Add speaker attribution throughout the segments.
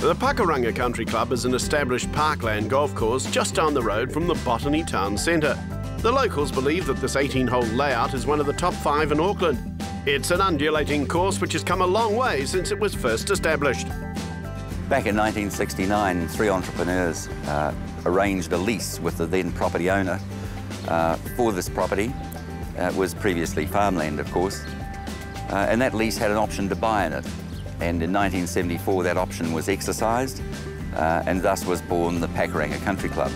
Speaker 1: The Pakaranga Country Club is an established parkland golf course just down the road from the Botany Town Centre. The locals believe that this 18-hole layout is one of the top 5 in Auckland. It's an undulating course which has come a long way since it was first established.
Speaker 2: Back in 1969, 3 entrepreneurs arranged a lease with the then property owner for this property. It was previously farmland, of course, and that lease had an option to buy in it. And in 1974, that option was exercised, and thus was born the Pakaranga Country Club.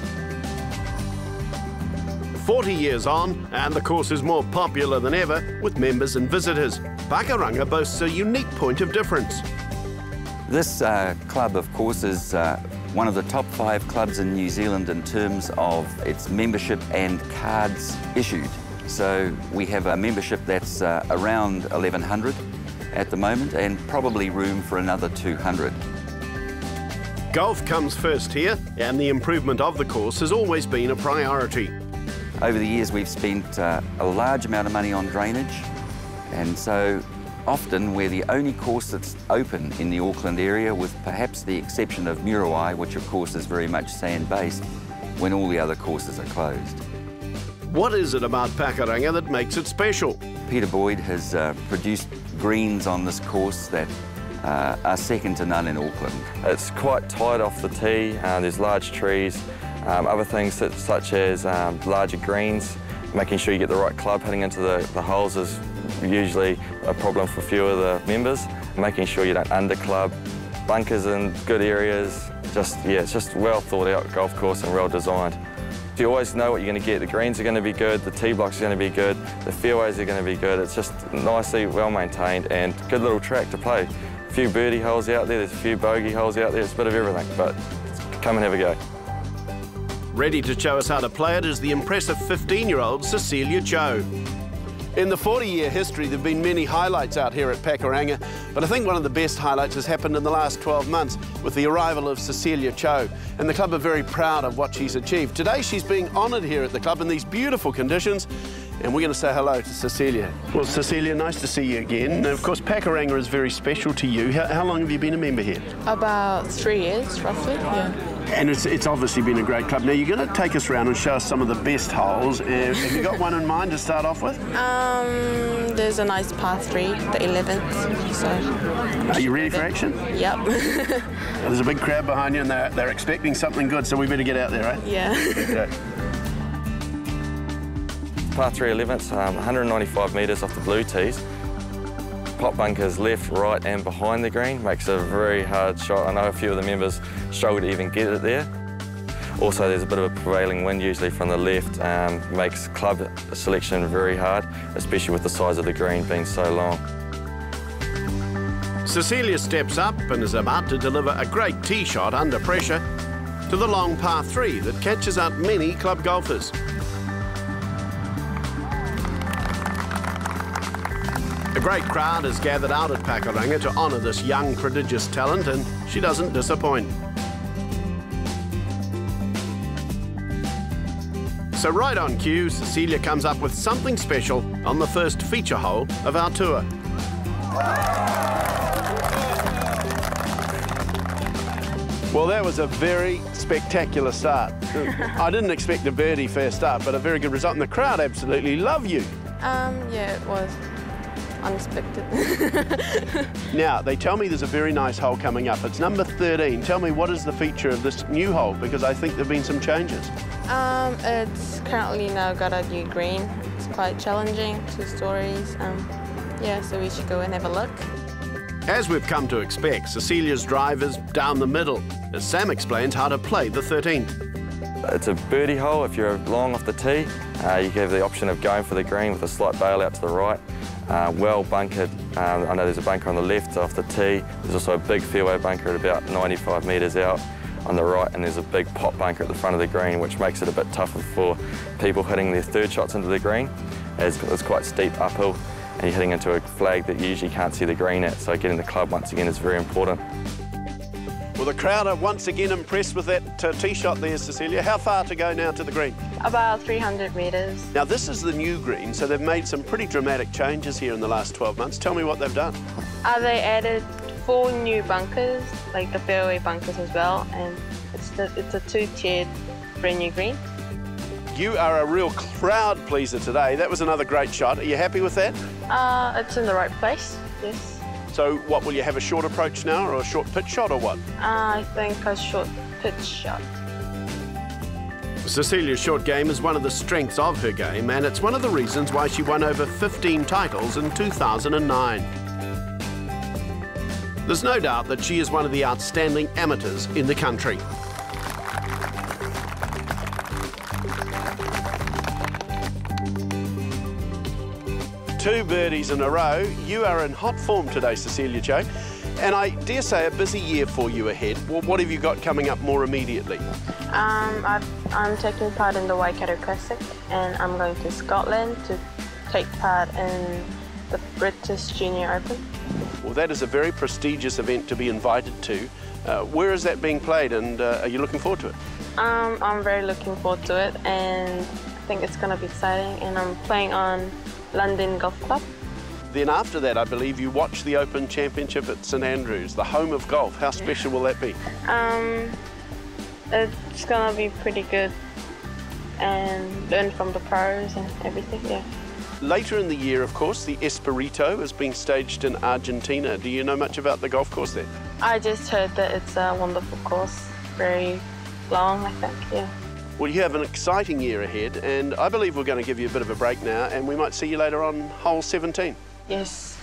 Speaker 1: 40 years on, and the course is more popular than ever with members and visitors. Pakaranga boasts a unique point of difference.
Speaker 2: This club, of course, is one of the top 5 clubs in New Zealand in terms of its membership and cards issued. So we have a membership that's around 1,100 at the moment, and probably room for another 200.
Speaker 1: Golf comes first here, and the improvement of the course has always been a priority.
Speaker 2: Over the years, we've spent a large amount of money on drainage, and so often we're the only course that's open in the Auckland area, with perhaps the exception of Muriwai, which of course is very much sand-based, when all the other courses are closed.
Speaker 1: What is it about Pakaranga that makes it special?
Speaker 2: Peter Boyd has produced greens on this course that are second to none in Auckland.
Speaker 3: It's quite tight off the tee, there's large trees, other things such as larger greens. Making sure you get the right club hitting into the holes is usually a problem for a few of the members. Making sure you don't underclub, bunkers in good areas. It's just well thought out golf course and well designed. You always know what you're going to get. The greens are going to be good, the tee blocks are going to be good, the fairways are going to be good. It's just nicely well maintained and good little track to play. A few birdie holes out there, there's a few bogey holes out there, it's a bit of everything, but come and have a go.
Speaker 1: Ready to show us how to play it is the impressive 15-year-old Cecilia Cho. In the 40-year history, there have been many highlights out here at Pakaranga, but I think one of the best highlights has happened in the last 12 months with the arrival of Cecilia Cho, and the club are very proud of what she's achieved. Today, she's being honoured here at the club in these beautiful conditions, and we're going to say hello to Cecilia. Well, Cecilia, nice to see you again. Now, of course, Pakaranga is very special to you. How long have you been a member here?
Speaker 4: About 3 years, roughly, yeah.
Speaker 1: And it's obviously been a great club. Now, you're going to take us around and show us some of the best holes. Have you got one in mind to start off with?
Speaker 4: There's a nice par 3, the 11th, so...
Speaker 1: Are you ready for action?
Speaker 4: Yep.
Speaker 1: There's a big crowd behind you, and they're expecting something good, so we better get out there, right?
Speaker 4: Yeah.
Speaker 1: Okay.
Speaker 3: Par 3 11th, 195 metres off the blue tees. Pot bunkers left, right and behind the green makes it a very hard shot. I know a few of the members struggle to even get it there. Also, there's a bit of a prevailing wind usually from the left, makes club selection very hard, especially with the size of the green being so long.
Speaker 1: Cecilia steps up and is about to deliver a great tee shot under pressure to the long par 3 that catches out many club golfers. A great crowd has gathered out at Pakaranga to honour this young, prodigious talent, and she doesn't disappoint. So right on cue, Cecilia comes up with something special on the first feature hole of our tour. Well, that was a very spectacular start. I didn't expect a birdie first up, but a very good result, and the crowd absolutely love you.
Speaker 4: Yeah, it was unexpected.
Speaker 1: Now, they tell me there's a very nice hole coming up. It's number 13. Tell me, what is the feature of this new hole? Because I think there have been some changes.
Speaker 4: It's currently now got a new green. It's quite challenging, 2 stories. Yeah, so we should go and have a look.
Speaker 1: As we've come to expect, Cecilia's drive is down the middle, as Sam explains how to play the 13th.
Speaker 3: It's a birdie hole. If you're long off the tee, you have the option of going for the green with a slight bail out to the right. Well bunkered. I know there's a bunker on the left off the tee. There's also a big fairway bunker at about 95 metres out on the right, and there's a big pot bunker at the front of the green, which makes it a bit tougher for people hitting their 3rd shots into the green, as it's quite steep uphill, and you're hitting into a flag that you usually can't see the green at, so getting the club once again is very important.
Speaker 1: Well, the crowd are once again impressed with that tee shot there, Cecilia. How far to go now to the green?
Speaker 4: About 300 metres.
Speaker 1: Now, this is the new green, so they've made some pretty dramatic changes here in the last 12 months. Tell me what they've done.
Speaker 4: They added 4 new bunkers, like the fairway bunkers as well, and it's a 2-tiered brand new green.
Speaker 1: You are a real crowd pleaser today. That was another great shot. Are you happy with that?
Speaker 4: It's in the right place, yes.
Speaker 1: So what, will you have a short approach now or a short pitch shot or what?
Speaker 4: I think a short pitch shot.
Speaker 1: Cecilia's short game is one of the strengths of her game, and it's one of the reasons why she won over 15 titles in 2009. There's no doubt that she is one of the outstanding amateurs in the country. Two birdies in a row. You are in hot form today, Cecilia Joe, and I dare say a busy year for you ahead. Well, what have you got coming up more immediately?
Speaker 4: I'm taking part in the Waikato Classic, and I'm going to Scotland to take part in the British Junior Open.
Speaker 1: Well, that is a very prestigious event to be invited to. Where is that being played, and are you looking forward to it?
Speaker 4: I'm very looking forward to it, and I think it's going to be exciting, and I'm playing on London Golf Club.
Speaker 1: Then after that, I believe you watch the Open Championship at St Andrews, the home of golf. How special will that be?
Speaker 4: It's gonna be pretty good and learn from the pros and everything, yeah.
Speaker 1: Later in the year, of course, the Espirito is being staged in Argentina. Do you know much about the golf course there?
Speaker 4: I just heard that it's a wonderful course, very long, I think, yeah.
Speaker 1: Well, you have an exciting year ahead, and I believe we're going to give you a bit of a break now, and we might see you later on hole 17.
Speaker 4: Yes.